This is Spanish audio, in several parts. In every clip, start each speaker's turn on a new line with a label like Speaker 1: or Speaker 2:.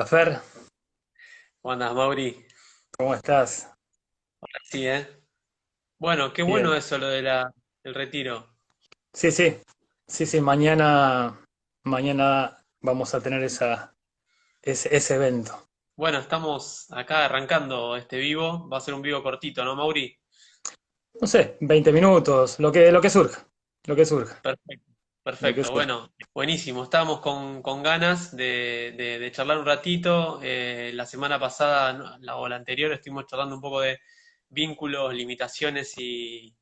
Speaker 1: Fer?
Speaker 2: ¿Cómo andás, Mauri?
Speaker 1: ¿Cómo estás?
Speaker 2: Sí, ¿eh? Bueno, qué bueno
Speaker 1: Bien.
Speaker 2: eso lo del retiro.
Speaker 1: Sí, sí, sí, sí, mañana vamos a tener ese evento.
Speaker 2: Bueno, estamos acá arrancando este vivo. Va a ser un vivo cortito, ¿no, Mauri?
Speaker 1: No sé, 20 minutos, lo que surja, lo que surja,
Speaker 2: Perfecto.
Speaker 1: lo que
Speaker 2: Perfecto,
Speaker 1: surja.
Speaker 2: bueno, buenísimo. Estábamos con ganas de charlar un ratito. La semana pasada, no, o la anterior, estuvimos charlando un poco de vínculos, limitaciones y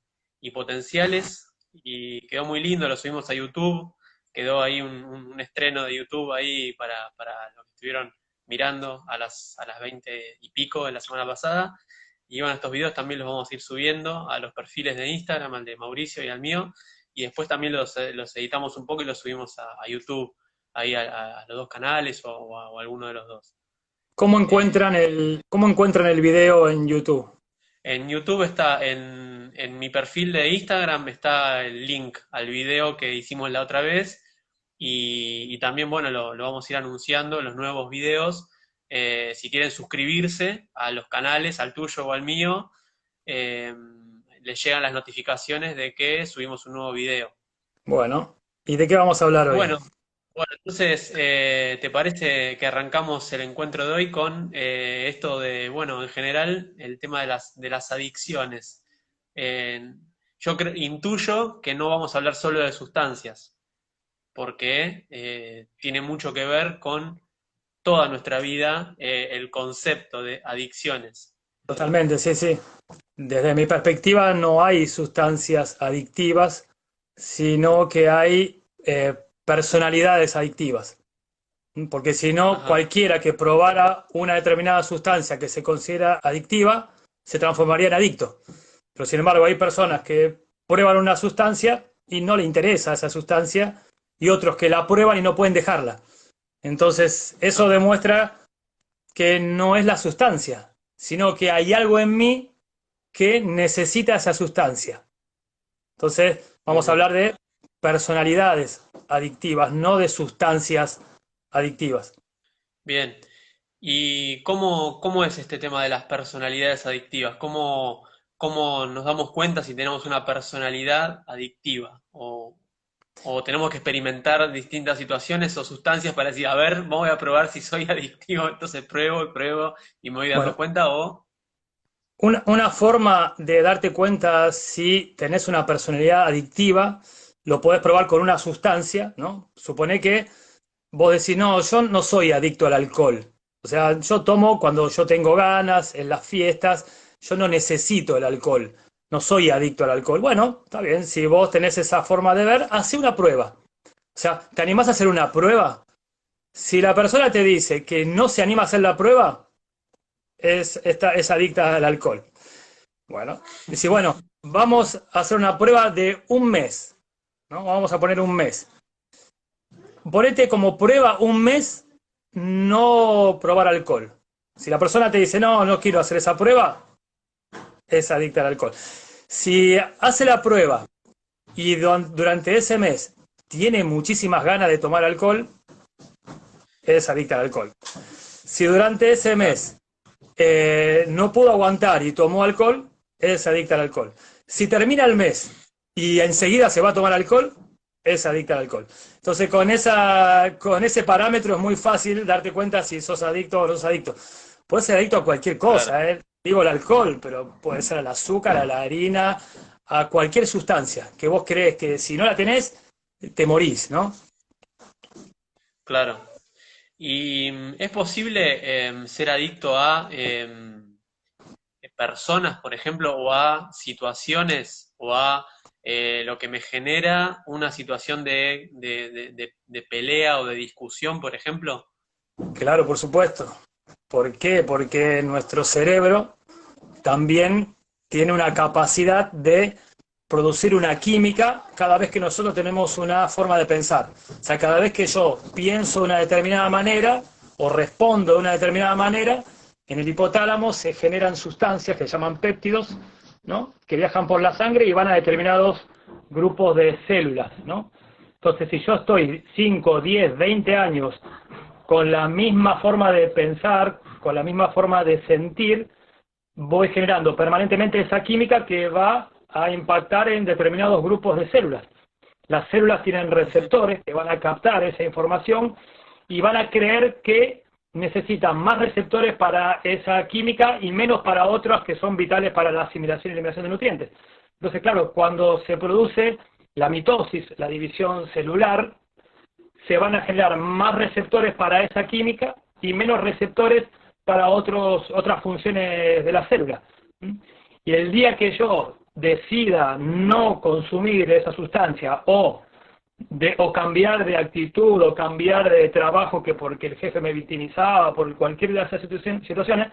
Speaker 2: potenciales. Y quedó muy lindo, lo subimos a YouTube. Quedó ahí un estreno de YouTube ahí para los que estuvieron mirando a las 20 y pico de la semana pasada. Y bueno, estos videos también los vamos a ir subiendo a los perfiles de Instagram, al de Mauricio y al mío, y después también los editamos un poco y los subimos a YouTube, ahí a los dos canales o a alguno de los dos. Eh,
Speaker 1: ¿Cómo encuentran el video en YouTube?
Speaker 2: en YouTube está, en mi perfil de Instagram está el link al video que hicimos la otra vez y también, bueno, lo vamos a ir anunciando, los nuevos videos. Si quieren suscribirse a los canales, al tuyo o al mío, eh, les llegan las notificaciones de que subimos un nuevo video.
Speaker 1: Bueno, ¿y de qué vamos a hablar hoy?
Speaker 2: Bueno, bueno, entonces, ¿te parece que arrancamos el encuentro de hoy con esto de, bueno, en general, el tema de las adicciones? Eh, yo intuyo que no vamos a hablar solo de sustancias, porque tiene mucho que ver con toda nuestra vida el concepto de adicciones.
Speaker 1: Totalmente, sí, sí. Desde mi perspectiva no hay sustancias adictivas, sino que hay personalidades adictivas. Porque si no,
Speaker 2: Ajá,
Speaker 1: cualquiera que probara una determinada sustancia que se considera adictiva, se transformaría en adicto. Pero sin embargo, hay personas que prueban una sustancia y no le interesa esa sustancia, y otros que la prueban y no pueden dejarla. Entonces, eso
Speaker 2: ajá.
Speaker 1: demuestra que no es la sustancia, sino que hay algo en mí que necesita esa sustancia. Entonces, vamos a
Speaker 2: Ujú.
Speaker 1: hablar de personalidades adictivas, no de sustancias adictivas.
Speaker 2: Bien. ¿Y cómo es este tema de las personalidades adictivas? ¿Cómo nos damos cuenta si tenemos una personalidad adictiva? ¿O tenemos que experimentar distintas situaciones o sustancias para decir, a ver, voy a probar si soy adictivo, entonces pruebo y pruebo y me voy dando
Speaker 1: Bueno,
Speaker 2: cuenta? ¿O
Speaker 1: una forma de darte cuenta si tenés una personalidad adictiva, lo podés probar con una sustancia, ¿no? Supone que vos decís, no, yo no soy adicto al alcohol. O sea, yo tomo cuando yo tengo ganas, en las fiestas, yo no necesito el alcohol. No soy adicto al alcohol. Bueno, está bien, si vos tenés esa forma de ver, hace una prueba. O sea, ¿te animás a hacer una prueba? Si la persona te dice que no se anima a hacer la prueba, es adicta al alcohol. Bueno, dice, bueno, vamos a hacer una prueba de un mes, ¿no? Vamos a poner un mes. Ponete como prueba un mes no probar alcohol. Si la persona te dice, no, no quiero hacer esa prueba, es adicta al alcohol. Si hace la prueba y durante ese mes tiene muchísimas ganas de tomar alcohol, es adicta al alcohol. Si durante ese
Speaker 2: claro,
Speaker 1: mes no pudo aguantar y tomó alcohol, es adicta al alcohol. Si termina el mes y enseguida se va a tomar alcohol, es adicta al alcohol. Entonces, con ese parámetro es muy fácil darte cuenta si sos adicto o no sos adicto. Puedes ser adicto a cualquier
Speaker 2: claro,
Speaker 1: cosa, ¿eh? Digo el alcohol, pero puede ser al azúcar, a la harina, a cualquier sustancia que vos crees que si no la tenés, te morís, ¿no?
Speaker 2: claro. ¿Y es posible ser adicto a personas, por ejemplo, o a situaciones, o a lo que me genera una situación de pelea o de discusión, por ejemplo?
Speaker 1: Claro, por supuesto. ¿Por qué? Porque nuestro cerebro también tiene una capacidad de producir una química cada vez que nosotros tenemos una forma de pensar. O sea, cada vez que yo pienso de una determinada manera o respondo de una determinada manera, en el hipotálamo se generan sustancias que se llaman péptidos, ¿no? Que viajan por la sangre y van a determinados grupos de células, ¿no? Entonces, si yo estoy 5, 10, 20 años con la misma forma de pensar, con la misma forma de sentir, voy generando permanentemente esa química que va a impactar en determinados grupos de células. Las células tienen receptores que van a captar esa información y van a creer que necesitan más receptores para esa química y menos para otras que son vitales para la asimilación y eliminación de nutrientes. Entonces, claro, cuando se produce la mitosis, la división celular, se van a generar más receptores para esa química y menos receptores para otras funciones de la célula. Y el día que yo decida no consumir esa sustancia o cambiar de actitud o cambiar de trabajo que porque el jefe me victimizaba, por cualquier de esas situaciones,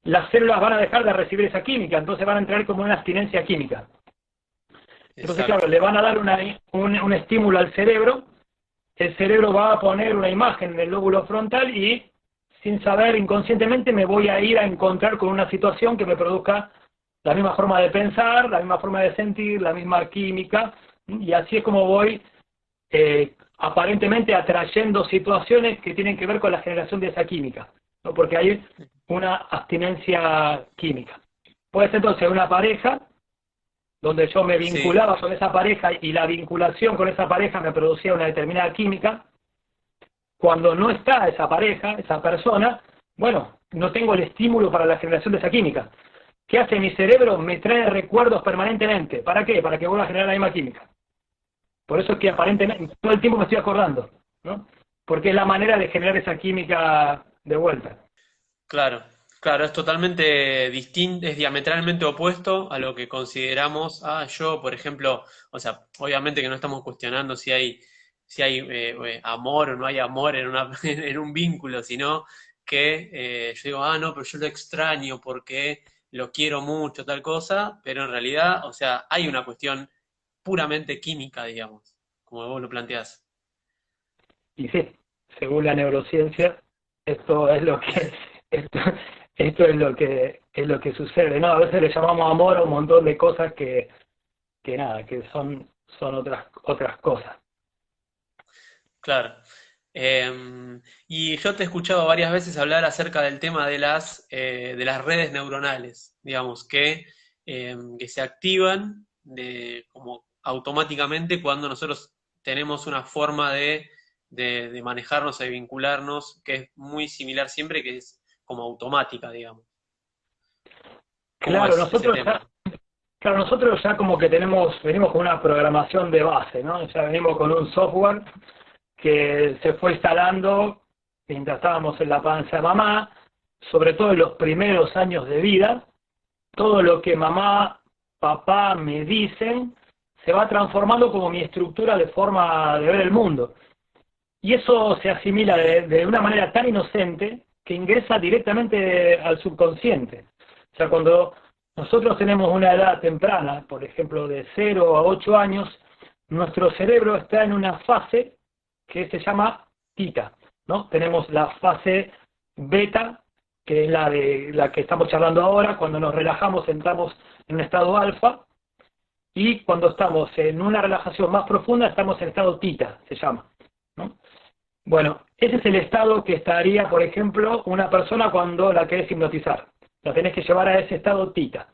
Speaker 1: las células van a dejar de recibir esa química, entonces van a entrar como una abstinencia química. Entonces,
Speaker 2: Exacto.
Speaker 1: claro, le van a dar un estímulo al cerebro, el cerebro va a poner una imagen en el lóbulo frontal y, sin saber, inconscientemente me voy a ir a encontrar con una situación que me produzca la misma forma de pensar, la misma forma de sentir, la misma química, y así es como voy aparentemente atrayendo situaciones que tienen que ver con la generación de esa química, ¿no? Porque hay una abstinencia química. Puede ser entonces una pareja donde yo me
Speaker 2: Sí,
Speaker 1: vinculaba con esa pareja y la vinculación con esa pareja me producía una determinada química. Cuando no está esa pareja, esa persona, bueno, no tengo el estímulo para la generación de esa química. ¿Qué hace mi cerebro? Me trae recuerdos permanentemente. ¿Para qué? Para que vuelva a generar la misma química. Por eso es que aparentemente todo el tiempo me estoy acordando, ¿no? Porque es la manera de generar esa química de vuelta.
Speaker 2: claro. Claro, es totalmente distinto, es diametralmente opuesto a lo que consideramos. Yo, por ejemplo, o sea, obviamente que no estamos cuestionando si hay amor o no hay amor en un vínculo, sino que yo digo, no, pero yo lo extraño porque lo quiero mucho, tal cosa, pero en realidad, o sea, hay una cuestión puramente química, digamos, como vos lo planteás.
Speaker 1: Y sí, según la neurociencia, esto es lo que esto, esto es lo que sucede, ¿no? A veces le llamamos amor a un montón de cosas que nada, que son otras cosas.
Speaker 2: Claro. Y yo te he escuchado varias veces hablar acerca del tema de las redes neuronales, digamos, que se activan como automáticamente cuando nosotros tenemos una forma de manejarnos, de vincularnos, que es muy similar siempre, que es como automática, digamos. ¿Cómo
Speaker 1: Claro,
Speaker 2: es ese tema?
Speaker 1: claro, nosotros ya como que venimos con una programación de base, ¿no? Ya venimos con un software que se fue instalando mientras estábamos en la panza de mamá, sobre todo en los primeros años de vida. Todo lo que mamá, papá me dicen se va transformando como mi estructura de forma de ver el mundo. Y eso se asimila de una manera tan inocente que ingresa directamente al subconsciente. O sea, cuando nosotros tenemos una edad temprana, por ejemplo de 0 a 8 años, nuestro cerebro está en una fase que se llama tita, ¿no? Tenemos la fase beta, que es la de la que estamos charlando ahora. Cuando nos relajamos entramos en un estado alfa, y cuando estamos en una relajación más profunda estamos en estado tita, se llama, ¿no? Bueno, ese es el estado que estaría, por ejemplo, una persona cuando la querés hipnotizar. La tenés que llevar a ese estado tita.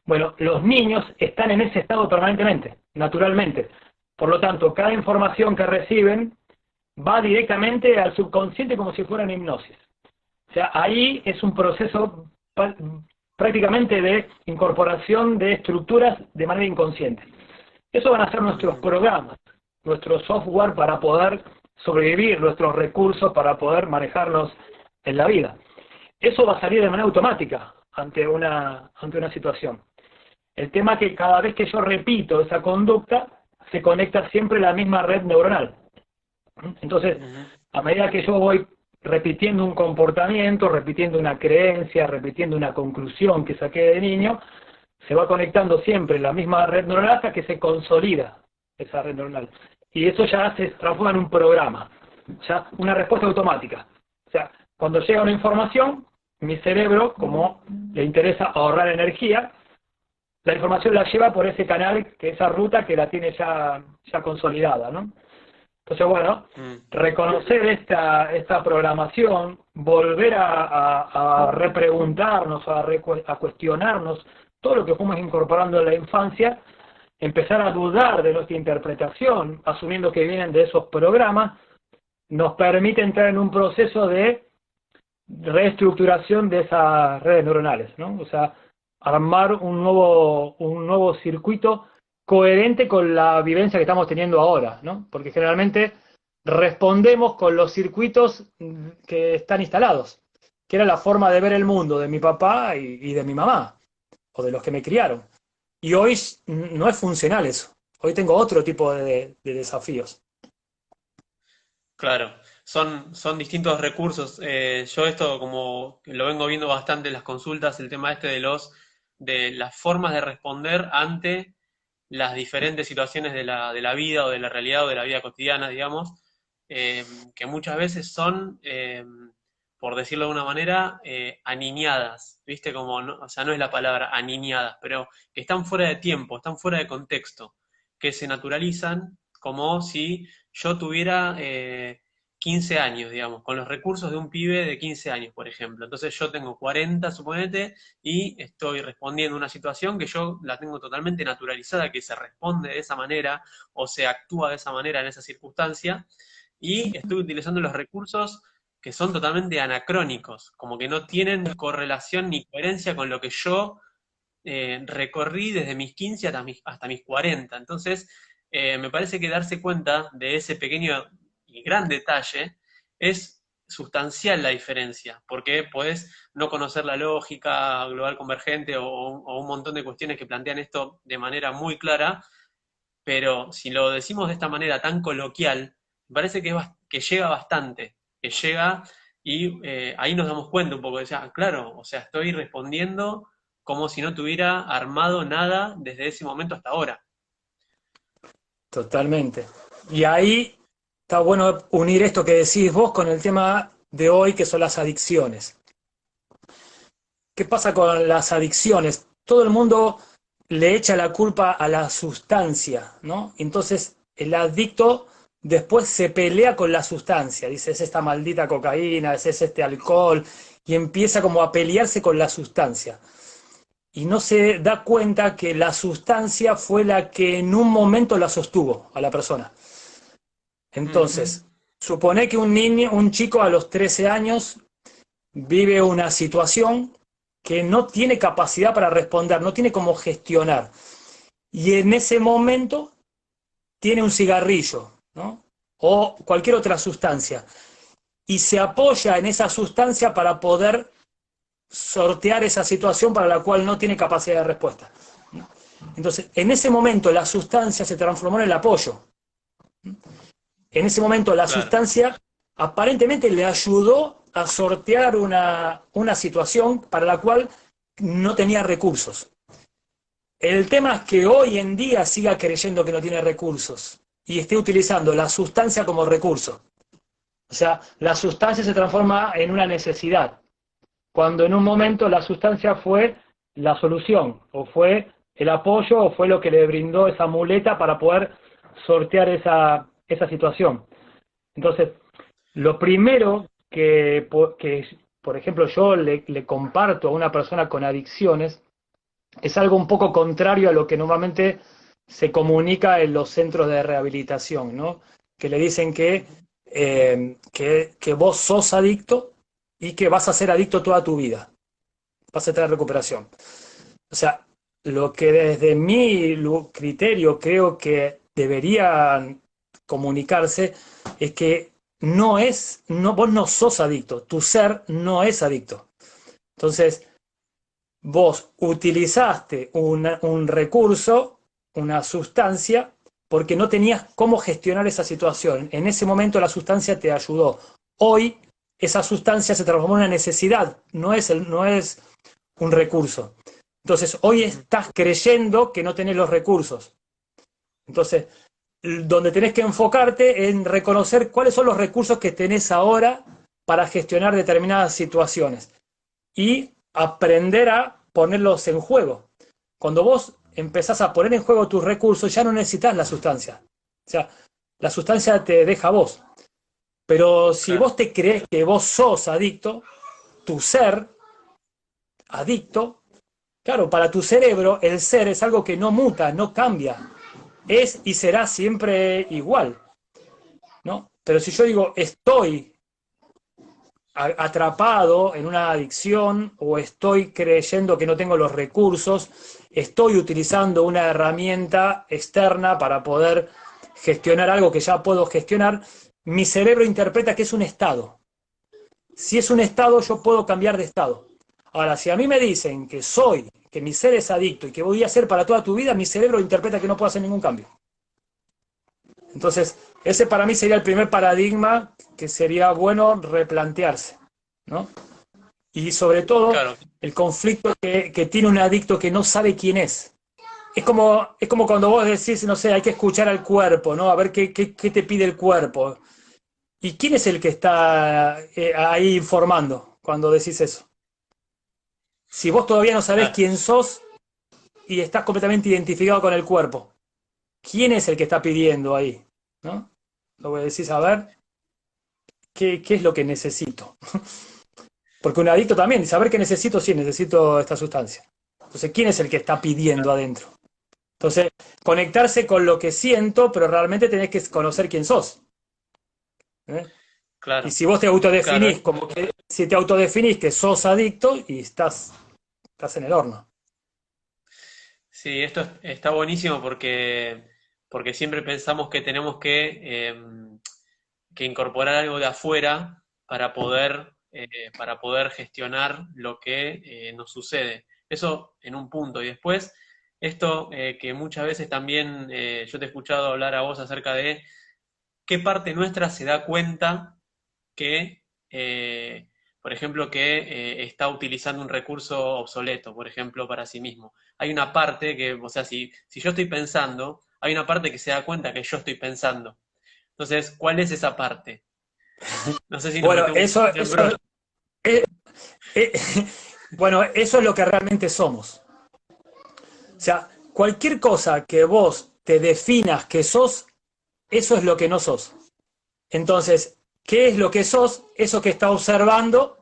Speaker 1: Bueno, los niños están en ese estado permanentemente, naturalmente. Por lo tanto, cada información que reciben va directamente al subconsciente como si fuera una hipnosis. O sea, ahí es un proceso prácticamente de incorporación de estructuras de manera inconsciente. Eso van a ser nuestros
Speaker 2: Ujú.
Speaker 1: programas, nuestro software para poder sobrevivir, nuestros recursos para poder manejarnos en la vida. Eso va a salir de manera automática ante una situación. El tema es que cada vez que yo repito esa conducta, se conecta siempre la misma red neuronal. Entonces,
Speaker 2: Ujú.
Speaker 1: a medida que yo voy repitiendo un comportamiento, repitiendo una creencia, repitiendo una conclusión que saqué de niño, se va conectando siempre la misma red neuronal hasta que se consolida esa red neuronal. Y eso ya se transforma en un programa, ya una respuesta automática. O sea, cuando llega una información, mi cerebro, como le interesa ahorrar energía, la información la lleva por ese canal, que esa ruta que la tiene ya consolidada, ¿no? Entonces, bueno,
Speaker 2: Mm,
Speaker 1: reconocer esta programación, volver a repreguntarnos, a cuestionarnos todo lo que fuimos incorporando en la infancia, empezar a dudar de nuestra interpretación, asumiendo que vienen de esos programas, nos permite entrar en un proceso de reestructuración de esas redes neuronales, ¿no? O sea, armar un nuevo circuito coherente con la vivencia que estamos teniendo ahora, ¿no? Porque generalmente respondemos con los circuitos que están instalados, que era la forma de ver el mundo de mi papá y de mi mamá, o de los que me criaron. Y hoy no es funcional eso. Hoy tengo otro tipo de desafíos.
Speaker 2: claro, son distintos recursos. Yo esto como que lo vengo viendo bastante en las consultas, el tema este de las formas de responder ante las diferentes situaciones de la vida o de la realidad o de la vida cotidiana, digamos, que muchas veces son, por decirlo de una manera, aniñadas, ¿viste? Como, o sea, no es la palabra aniñadas, pero que están fuera de tiempo, están fuera de contexto, que se naturalizan como si yo tuviera 15 años, digamos, con los recursos de un pibe de 15 años, por ejemplo. Entonces yo tengo 40, suponete, y estoy respondiendo a una situación que yo la tengo totalmente naturalizada, que se responde de esa manera o se actúa de esa manera en esa circunstancia, y estoy utilizando los recursos que son totalmente anacrónicos, como que no tienen correlación ni coherencia con lo que yo recorrí desde mis 15 hasta mis 40. Entonces, me parece que darse cuenta de ese pequeño y gran detalle es sustancial la diferencia, porque podés no conocer la lógica global convergente o un montón de cuestiones que plantean esto de manera muy clara, pero si lo decimos de esta manera tan coloquial, me parece que llega bastante, que llega y ahí nos damos cuenta un poco de, claro, o sea, estoy respondiendo como si no tuviera armado nada desde ese momento hasta ahora.
Speaker 1: Totalmente. Y ahí está bueno unir esto que decís vos con el tema de hoy, que son las adicciones. ¿Qué pasa con las adicciones? Todo el mundo le echa la culpa a la sustancia, ¿no? Entonces el adicto después se pelea con la sustancia, dice, es esta maldita cocaína, es este alcohol, y empieza como a pelearse con la sustancia. Y no se da cuenta que la sustancia fue la que en un momento la sostuvo a la persona.
Speaker 2: Ujú,
Speaker 1: Entonces, supone que un niño, un chico a los 13 años vive una situación que no tiene capacidad para responder, no tiene cómo gestionar. Y en ese momento tiene un cigarrillo, ¿no? O cualquier otra sustancia. Y se apoya en esa sustancia para poder sortear esa situación para la cual no tiene capacidad de respuesta. Entonces, en ese momento la sustancia se transformó en el apoyo. En ese momento la
Speaker 2: claro,
Speaker 1: sustancia aparentemente le ayudó a sortear una situación para la cual no tenía recursos. El tema es que hoy en día siga creyendo que no tiene recursos y esté utilizando la sustancia como recurso. O sea, la sustancia se transforma en una necesidad, cuando en un momento la sustancia fue la solución, o fue el apoyo, o fue lo que le brindó esa muleta para poder sortear esa situación. Entonces, lo primero que por ejemplo, yo le comparto a una persona con adicciones es algo un poco contrario a lo que normalmente se comunica en los centros de rehabilitación, ¿no? Que le dicen que vos sos adicto y que vas a ser adicto toda tu vida, vas a tener recuperación. O sea, lo que desde mi criterio creo que debería comunicarse es que vos no sos adicto, tu ser no es adicto. Entonces, vos utilizaste un recurso, una sustancia, porque no tenías cómo gestionar esa situación. En ese momento la sustancia te ayudó. Hoy esa sustancia se transformó en una necesidad, no es un recurso. Entonces, hoy
Speaker 2: ujú,
Speaker 1: estás creyendo que no tenés los recursos. Entonces, donde tenés que enfocarte en reconocer cuáles son los recursos que tenés ahora para gestionar determinadas situaciones y aprender a ponerlos en juego. Cuando vos empezás a poner en juego tus recursos, ya no necesitas la sustancia. O sea, la sustancia te deja a vos. Pero si
Speaker 2: Claro,
Speaker 1: vos te crees que vos sos adicto, tu ser adicto, claro, para tu cerebro el ser es algo que no muta, no cambia, es y será siempre igual, ¿no? Pero si yo digo estoy atrapado en una adicción o estoy creyendo que no tengo los recursos, estoy utilizando una herramienta externa para poder gestionar algo que ya puedo gestionar, mi cerebro interpreta que es un estado. Si es un estado, yo puedo cambiar de estado. Ahora, si a mí me dicen que soy, que mi ser es adicto y que voy a ser para toda tu vida, mi cerebro interpreta que no puedo hacer ningún cambio. Entonces, ese para mí sería el primer paradigma que sería bueno replantearse, ¿no? Y sobre todo,
Speaker 2: claro,
Speaker 1: el conflicto que tiene un adicto que no sabe quién es. Es como cuando vos decís, no sé, hay que escuchar al cuerpo, ¿no? A ver qué te pide el cuerpo. ¿Y quién es el que está ahí informando cuando decís eso? Si vos todavía no sabés
Speaker 2: claro.
Speaker 1: quién sos y estás completamente identificado con el cuerpo, ¿quién es el que está pidiendo ahí? ¿No? Lo que decís, a ver, ¿qué es lo que necesito? Porque un adicto también, saber qué necesito, sí, necesito esta sustancia. Entonces, ¿quién es el que está pidiendo adentro? Entonces, conectarse con lo que siento, pero realmente tenés que conocer quién sos. ¿Eh? Y
Speaker 2: Claro,
Speaker 1: si vos te
Speaker 2: claro.
Speaker 1: autodefinís como que, si te autodefinís que sos adicto y estás en el horno.
Speaker 2: Sí, esto está buenísimo porque siempre pensamos que tenemos que incorporar algo de afuera para poder gestionar lo que nos sucede. Eso en un punto. Y después, esto que muchas veces también yo te he escuchado hablar a vos acerca de qué parte nuestra se da cuenta que, por ejemplo, que está utilizando un recurso obsoleto, por ejemplo, para sí mismo. Hay una parte que, o sea, si yo estoy pensando, hay una parte que se da cuenta que yo estoy pensando. Entonces, ¿cuál es esa parte? No sé si nos
Speaker 1: Bueno,
Speaker 2: metemos un poquito en brollo.
Speaker 1: eh, eh, bueno, eso es lo que realmente somos. O sea, cualquier cosa que vos te definas que sos, eso es lo que no sos. Entonces, ¿qué es lo que sos? Eso que está observando,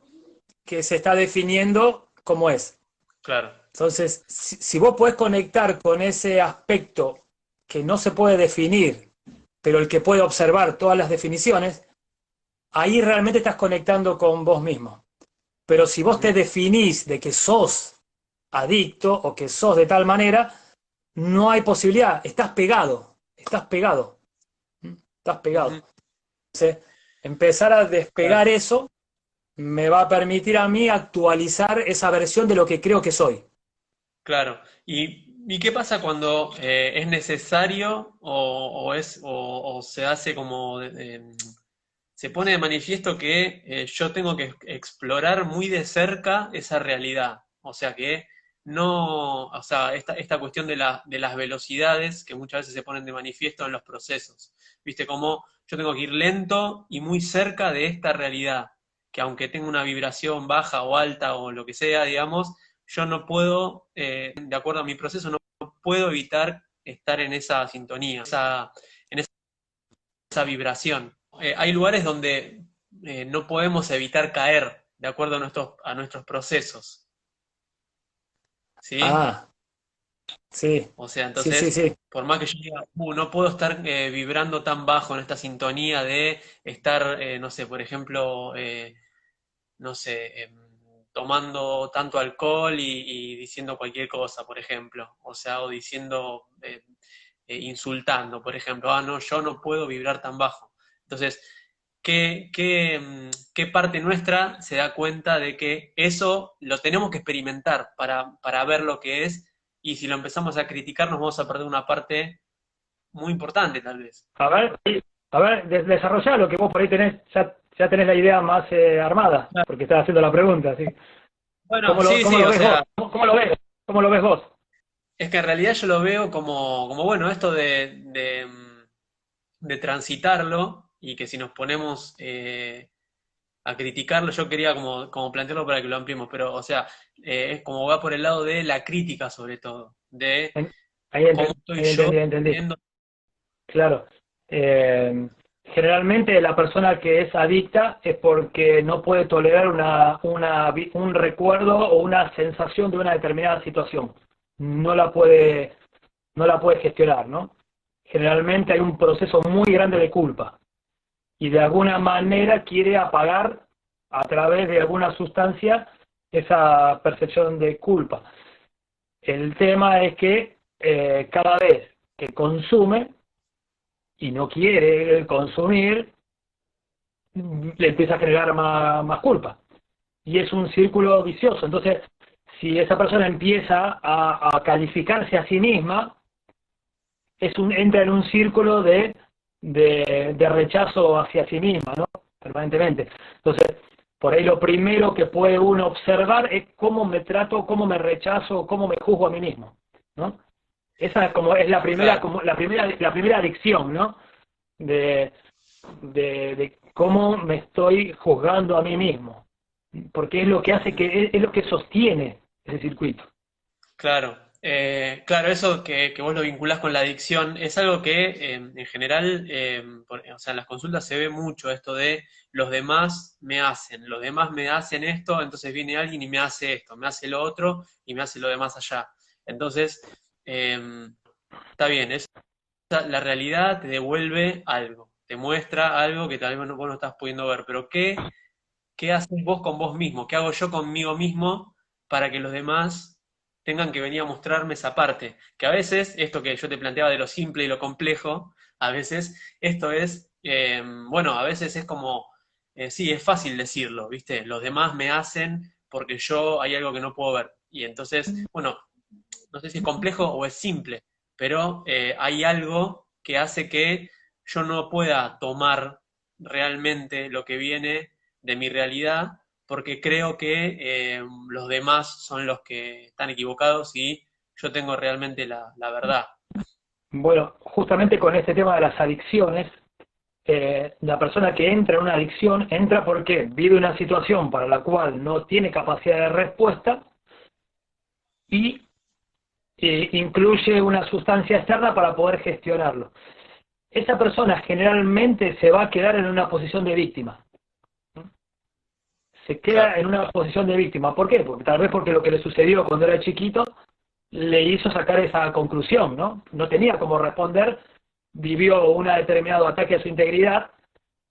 Speaker 1: que se está definiendo como es.
Speaker 2: Claro.
Speaker 1: Entonces, si vos podés conectar con ese aspecto que no se puede definir, pero el que puede observar todas las definiciones, ahí realmente estás conectando con vos mismo. Pero si vos te
Speaker 2: Ujú,
Speaker 1: definís de que sos adicto o que sos de tal manera, no hay posibilidad, estás pegado, estás pegado, estás
Speaker 2: ujú,
Speaker 1: pegado. Entonces, empezar a
Speaker 2: claro,
Speaker 1: despegar eso me va a permitir a mí actualizar esa versión de lo que creo que soy.
Speaker 2: claro. ¿Y qué pasa cuando es necesario o se hace como se pone de manifiesto que yo tengo que explorar muy de cerca esa realidad? O sea que no, o sea, esta cuestión de las velocidades que muchas veces se ponen de manifiesto en los procesos. ¿Viste? Como yo tengo que ir lento y muy cerca de esta realidad, que aunque tenga una vibración baja o alta o lo que sea, digamos, yo no puedo, de acuerdo a mi proceso, no puedo evitar estar en esa sintonía, en esa vibración. Hay lugares donde no podemos evitar caer de acuerdo a nuestros procesos, ¿sí?
Speaker 1: Ah, sí,
Speaker 2: O sea,
Speaker 1: sí, sí,
Speaker 2: entonces,
Speaker 1: sí.
Speaker 2: por más que yo diga, no puedo estar vibrando tan bajo en esta sintonía de estar, no sé, por ejemplo, no sé, tomando tanto alcohol y diciendo cualquier cosa, por ejemplo, o sea, o diciendo, insultando, por ejemplo, no, yo no puedo vibrar tan bajo. Entonces, ¿qué parte nuestra se da cuenta de que eso lo tenemos que experimentar para ver lo que es? Y si lo empezamos a criticar, nos vamos a perder una parte muy importante, tal vez.
Speaker 1: A ver, sí, a ver, desarrollá lo que vos por ahí tenés, ya tenés la idea más armada, porque estás haciendo la pregunta, ¿sí?
Speaker 2: Bueno,
Speaker 1: ¿Cómo
Speaker 2: sí,
Speaker 1: lo
Speaker 2: o
Speaker 1: ves vos?
Speaker 2: sea,
Speaker 1: ¿Cómo lo ves? ¿Cómo lo ves vos?
Speaker 2: es que en realidad yo lo veo como bueno, esto de transitarlo y que si nos ponemos a criticarlo, yo quería como plantearlo para que lo ampliemos, pero o sea, es como va por el lado de la crítica sobre todo, de
Speaker 1: En- Ahí
Speaker 2: cómo
Speaker 1: entendí,
Speaker 2: estoy
Speaker 1: ahí
Speaker 2: yo
Speaker 1: entendí, ahí entendí.
Speaker 2: viendo.
Speaker 1: Claro. Eh, Generalmente la persona que es adicta es porque no puede tolerar un recuerdo o una sensación de una determinada situación. No la puede, no la puede gestionar, ¿no? Generalmente hay un proceso muy grande de culpa y de alguna manera quiere apagar a través de alguna sustancia esa percepción de culpa. El tema es que cada vez que consume y no quiere consumir, le empieza a generar más culpa. Y es un círculo vicioso. Entonces, si esa persona empieza a calificarse a sí misma, entra en un círculo de rechazo hacia sí misma, ¿no? Permanentemente. Entonces, por ahí lo primero que puede uno observar es cómo me trato, cómo me rechazo, cómo me juzgo a mí mismo, ¿no? Esa es como es la primera,
Speaker 2: Claro.
Speaker 1: como la primera adicción, ¿no? De, de cómo me estoy juzgando a mí mismo, porque es lo que hace es lo que sostiene ese circuito.
Speaker 2: Claro, claro, eso que vos lo vinculás con la adicción es algo que en general, o sea, en las consultas se ve mucho esto de los demás me hacen esto, entonces viene alguien y me hace esto, me hace lo otro y me hace lo demás allá. Entonces, eh, está bien, la realidad te devuelve algo, te muestra algo que tal vez vos no estás pudiendo ver, pero ¿qué haces vos con vos mismo? ¿Qué hago yo conmigo mismo para que los demás tengan que venir a mostrarme esa parte? Que a veces, esto que yo te planteaba de lo simple y lo complejo, a veces esto es, bueno, a veces es como, sí, es fácil decirlo, ¿viste? Los demás me hacen porque yo hay algo que no puedo ver. Y entonces, bueno, no sé si es complejo o es simple, pero hay algo que hace que yo no pueda tomar realmente lo que viene de mi realidad, porque creo que los demás son los que están equivocados y yo tengo realmente la verdad.
Speaker 1: Bueno, justamente con este tema de las adicciones, la persona que entra en una adicción entra porque vive una situación para la cual no tiene capacidad de respuesta y incluye una sustancia externa para poder gestionarlo. Esa persona generalmente se va a quedar en una posición de víctima. Se queda
Speaker 2: Claro.
Speaker 1: en una posición de víctima. ¿Por qué? Porque tal vez porque lo que le sucedió cuando era chiquito le hizo sacar esa conclusión, ¿no? No tenía cómo responder, vivió un determinado ataque a su integridad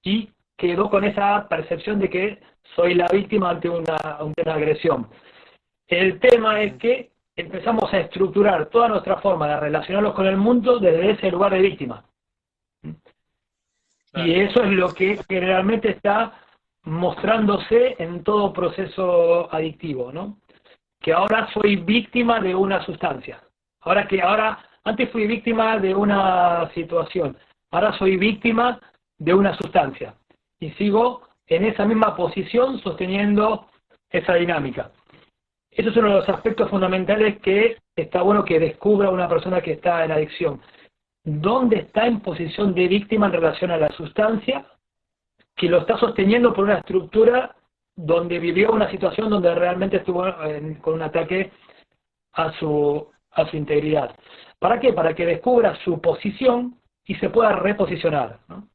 Speaker 1: y quedó con esa percepción de que soy la víctima ante una agresión. El tema es
Speaker 2: Mm,
Speaker 1: que empezamos a estructurar toda nuestra forma de relacionarnos con el mundo desde ese lugar de víctima. Y
Speaker 2: claro.
Speaker 1: eso es lo que generalmente está mostrándose en todo proceso adictivo, ¿no? Que ahora soy víctima de una sustancia. Antes fui víctima de una situación, ahora soy víctima de una sustancia. Y sigo en esa misma posición sosteniendo esa dinámica. Eso es uno de los aspectos fundamentales que está bueno que descubra una persona que está en adicción. ¿Dónde está en posición de víctima en relación a la sustancia que lo está sosteniendo por una estructura donde vivió una situación donde realmente estuvo con un ataque a su integridad? ¿Para qué? Para que descubra su posición y se pueda reposicionar, ¿no?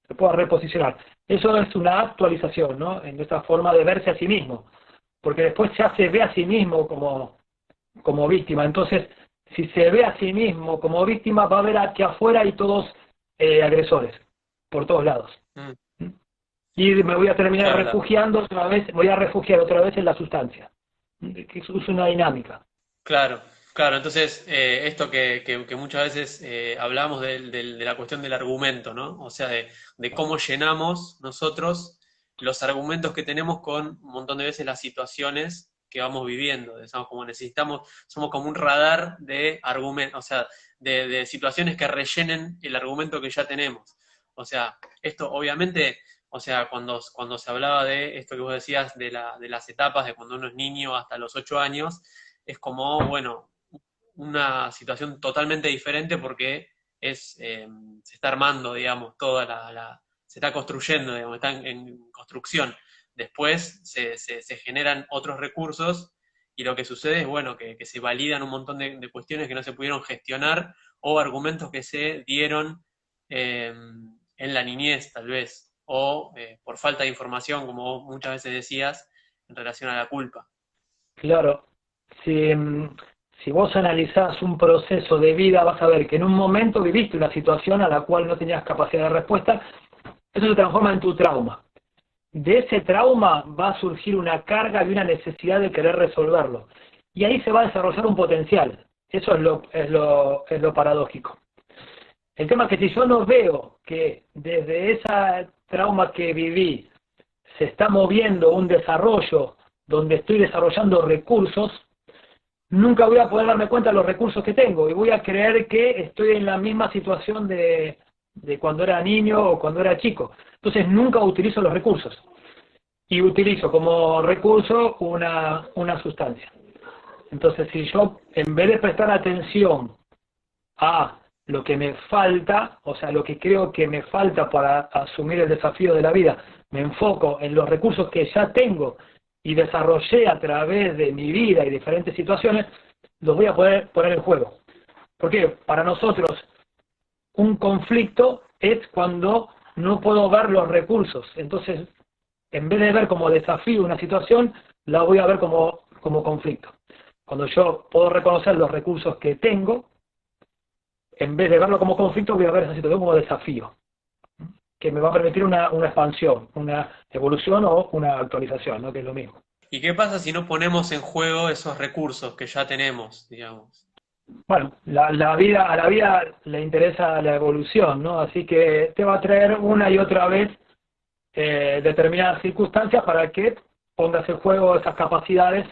Speaker 1: Se pueda reposicionar. Eso es una actualización, ¿no? En esta forma de verse a sí mismo, porque después ya se ve a sí mismo como víctima. Entonces, si se ve a sí mismo como víctima, va a ver aquí afuera y todos agresores, por todos lados.
Speaker 2: mm,
Speaker 1: Y me voy a terminar
Speaker 2: claro,
Speaker 1: refugiando otra vez, voy a refugiar otra vez en la sustancia, que es una dinámica.
Speaker 2: claro, claro. Entonces, esto que muchas veces hablamos de la cuestión del argumento, ¿no? O sea, de cómo llenamos nosotros los argumentos que tenemos con un montón de veces las situaciones que vamos viviendo. Digamos, como necesitamos, somos como un radar de argumentos, o sea, de situaciones que rellenen el argumento que ya tenemos. O sea, esto obviamente, o sea, cuando se hablaba de esto que vos decías de las etapas de cuando uno es niño hasta los 8 años, es como, bueno, una situación totalmente diferente porque se está armando, digamos, se está construyendo, digamos, está en construcción. Después se generan otros recursos y lo que sucede es, bueno, que se validan un montón de cuestiones que no se pudieron gestionar o argumentos que se dieron en la niñez, tal vez, o por falta de información, como vos muchas veces decías, en relación a la culpa.
Speaker 1: Claro, si, si vos analizás un proceso de vida, vas a ver que en un momento viviste una situación a la cual no tenías capacidad de respuesta, eso se transforma en tu trauma. De ese trauma va a surgir una carga y una necesidad de querer resolverlo. Y ahí se va a desarrollar un potencial. Eso es lo paradójico. El tema es que si yo no veo que desde ese trauma que viví se está moviendo un desarrollo donde estoy desarrollando recursos, nunca voy a poder darme cuenta de los recursos que tengo y voy a creer que estoy en la misma situación de cuando era niño o cuando era chico. Entonces nunca utilizo los recursos y utilizo como recurso una sustancia. Entonces si yo, en vez de prestar atención a lo que me falta, o sea, lo que creo que me falta para asumir el desafío de la vida, me enfoco en los recursos que ya tengo y desarrollé a través de mi vida y diferentes situaciones, los voy a poder poner en juego. Porque para nosotros un conflicto es cuando no puedo ver los recursos. Entonces, en vez de ver como desafío una situación, la voy a ver como conflicto. Cuando yo puedo reconocer los recursos que tengo, en vez de verlo como conflicto, voy a ver esa situación como desafío, que me va a permitir una expansión, una evolución o una actualización, ¿no? Que es lo mismo.
Speaker 2: ¿Y qué pasa si no ponemos en juego esos recursos que ya tenemos, digamos?
Speaker 1: Bueno, a la vida le interesa la evolución, ¿no? Así que te va a traer una y otra vez determinadas circunstancias para que pongas en juego esas capacidades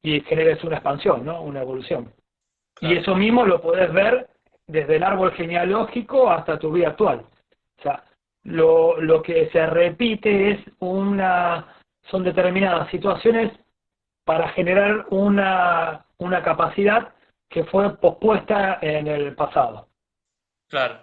Speaker 1: y generes una expansión, ¿no? Una evolución. Y
Speaker 2: Claro,
Speaker 1: eso mismo lo podés ver desde el árbol genealógico hasta tu vida actual. O sea, lo que se repite son determinadas situaciones para generar una capacidad que fue pospuesta en el pasado.
Speaker 2: claro.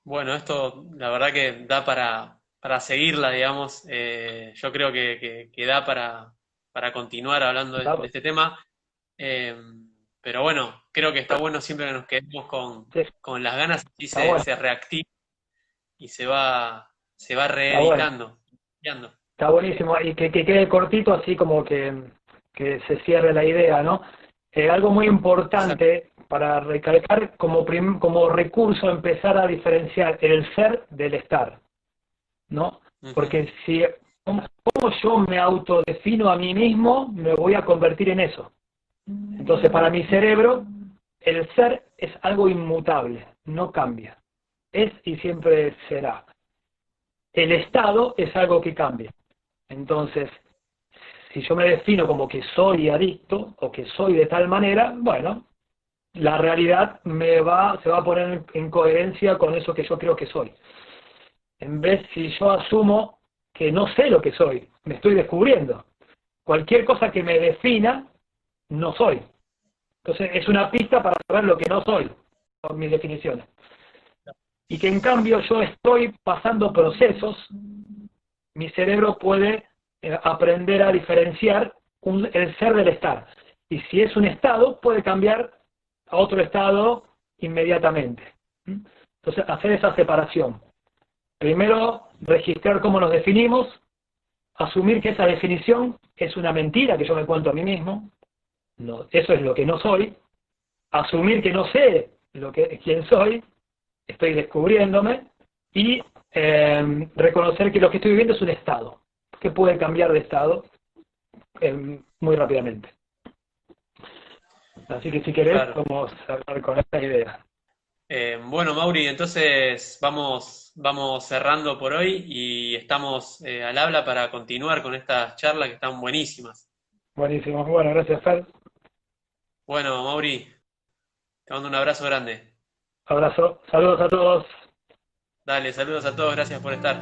Speaker 2: Bueno, esto la verdad que da para seguirla, digamos. Yo creo que da para continuar hablando de
Speaker 1: ¿Verdad?
Speaker 2: este tema. Eh, pero bueno, creo que está bueno siempre que nos quedemos
Speaker 1: Sí,
Speaker 2: con las ganas, así
Speaker 1: está bueno,
Speaker 2: se reactiva y se va
Speaker 1: está bueno,
Speaker 2: reeditando. Guiando.
Speaker 1: está buenísimo. Y que quede cortito, así como que se cierre la idea, ¿no? Algo muy
Speaker 2: Exacto.
Speaker 1: importante para recalcar como recurso empezar a diferenciar el ser del estar, ¿no?
Speaker 2: Ujú.
Speaker 1: Porque si como yo me autodefino a mí mismo, me voy a convertir en eso. Entonces, para mi cerebro, el ser es algo inmutable, no cambia. Es y siempre será. El estado es algo que cambia. Entonces, si yo me defino como que soy adicto o que soy de tal manera, bueno, la realidad se va a poner en coherencia con eso que yo creo que soy. En vez, si yo asumo que no sé lo que soy, me estoy descubriendo. Cualquier cosa que me defina, no soy. Entonces, es una pista para saber lo que no soy, por mis definiciones. Y que en cambio yo estoy pasando procesos, mi cerebro puede aprender a diferenciar el ser del estar. Y si es un estado, puede cambiar a otro estado inmediatamente. Entonces, hacer esa separación. Primero, registrar cómo nos definimos, asumir que esa definición es una mentira que yo me cuento a mí mismo, no, eso es lo que no soy, asumir que no sé quién soy, estoy descubriéndome, y reconocer que lo que estoy viviendo es un estado, que puede cambiar de estado muy rápidamente. Así que si querés,
Speaker 2: Claro.
Speaker 1: vamos a hablar con esta idea.
Speaker 2: Bueno, Mauri, entonces vamos cerrando por hoy y estamos al habla para continuar con estas charlas que están buenísimas.
Speaker 1: Buenísimo. Bueno, gracias, Fer.
Speaker 2: Bueno, Mauri, te mando un abrazo grande.
Speaker 1: Abrazo. Saludos a todos.
Speaker 2: Dale, saludos a todos, gracias por estar.